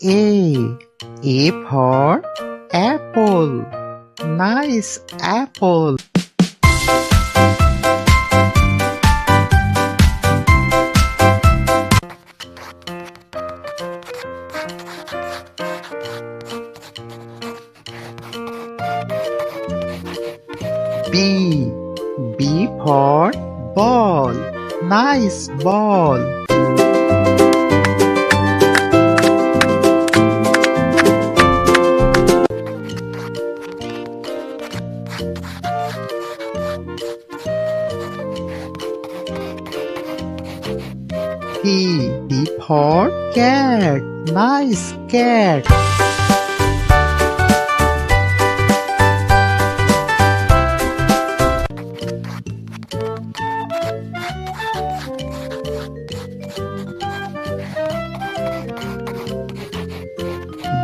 A. A for apple. Nice apple. B. B for ball. Nice ball. C for cat. Nice cat.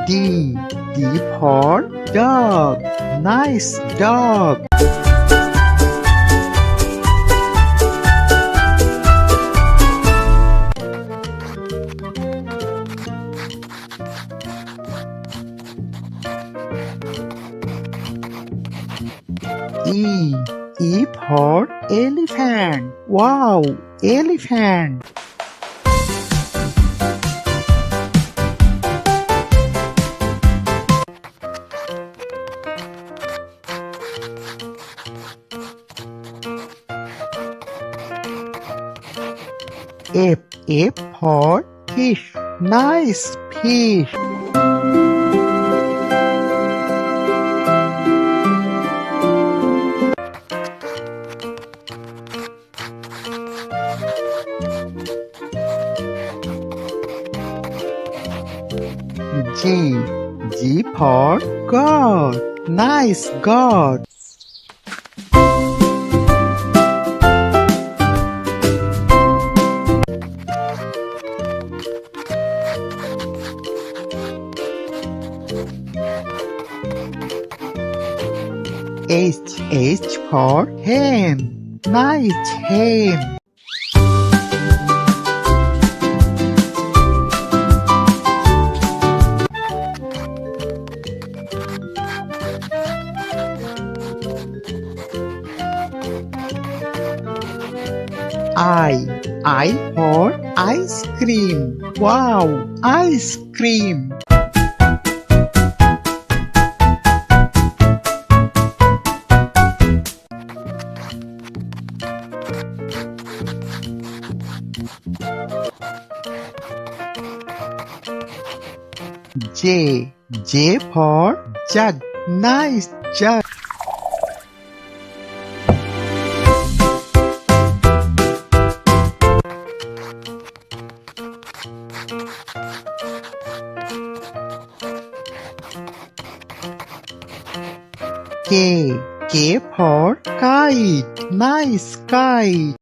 D for dog. Nice dog. E for elephant. Wow, elephant. F for fish. Nice fish. G for God. Nice God. H for hen. Nice hen. I for ice cream. Wow, ice cream. J for jug. Nice jug. K for kite. Nice kite.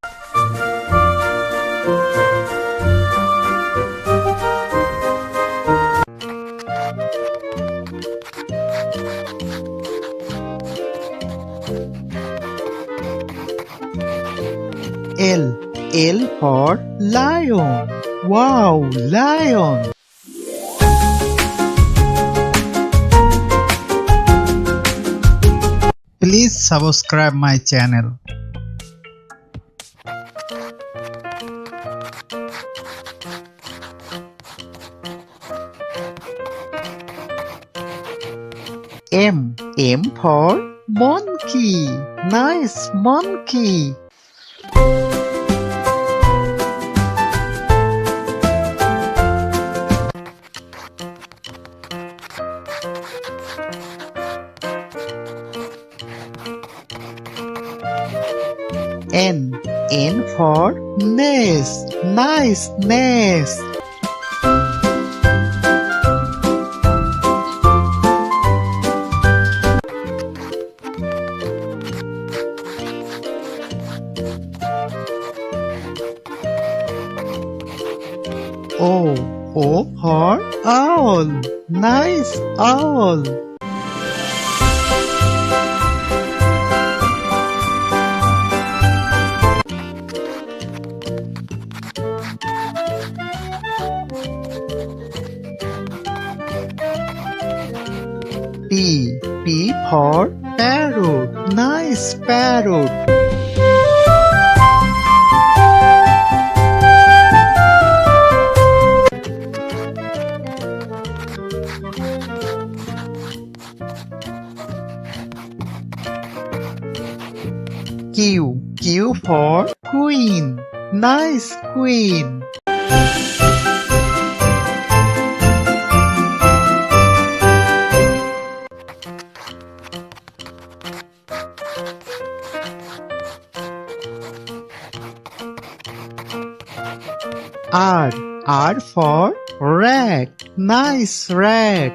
L for lion. Wow, lion. Please subscribe my channel. M for monkey. Nice monkey. N for nest. Nice nest. O for owl. Nice owl. Nice parrot. Q for queen. Nice queen. R for rat. Nice rat.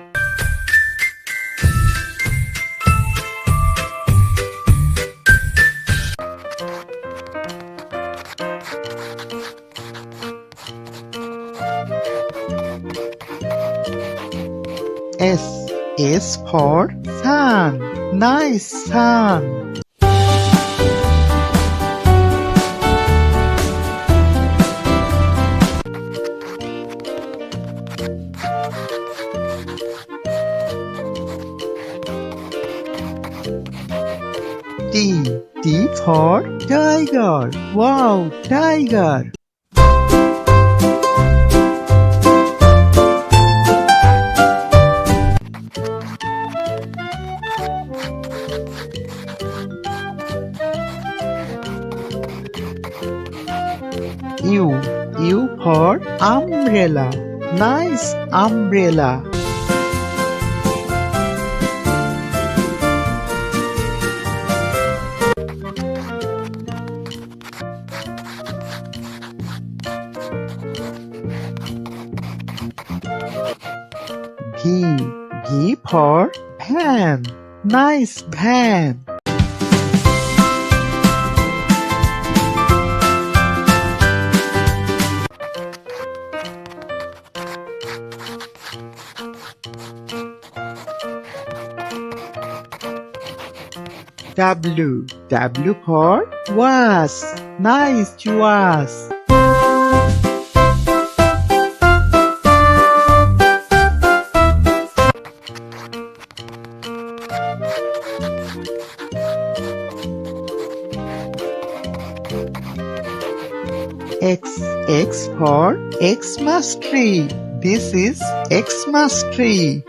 S for sun. Nice sun. T for tiger. Wow, tiger. U for umbrella. Nice umbrella. V for van. Nice van. W for was. Nice was. X for Xmas tree. This is Xmas tree.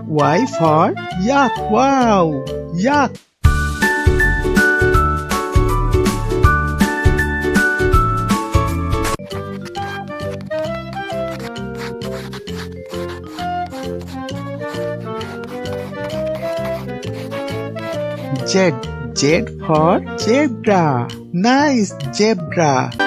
Y for yak. Wow, yak. Z for zebra. Nice zebra.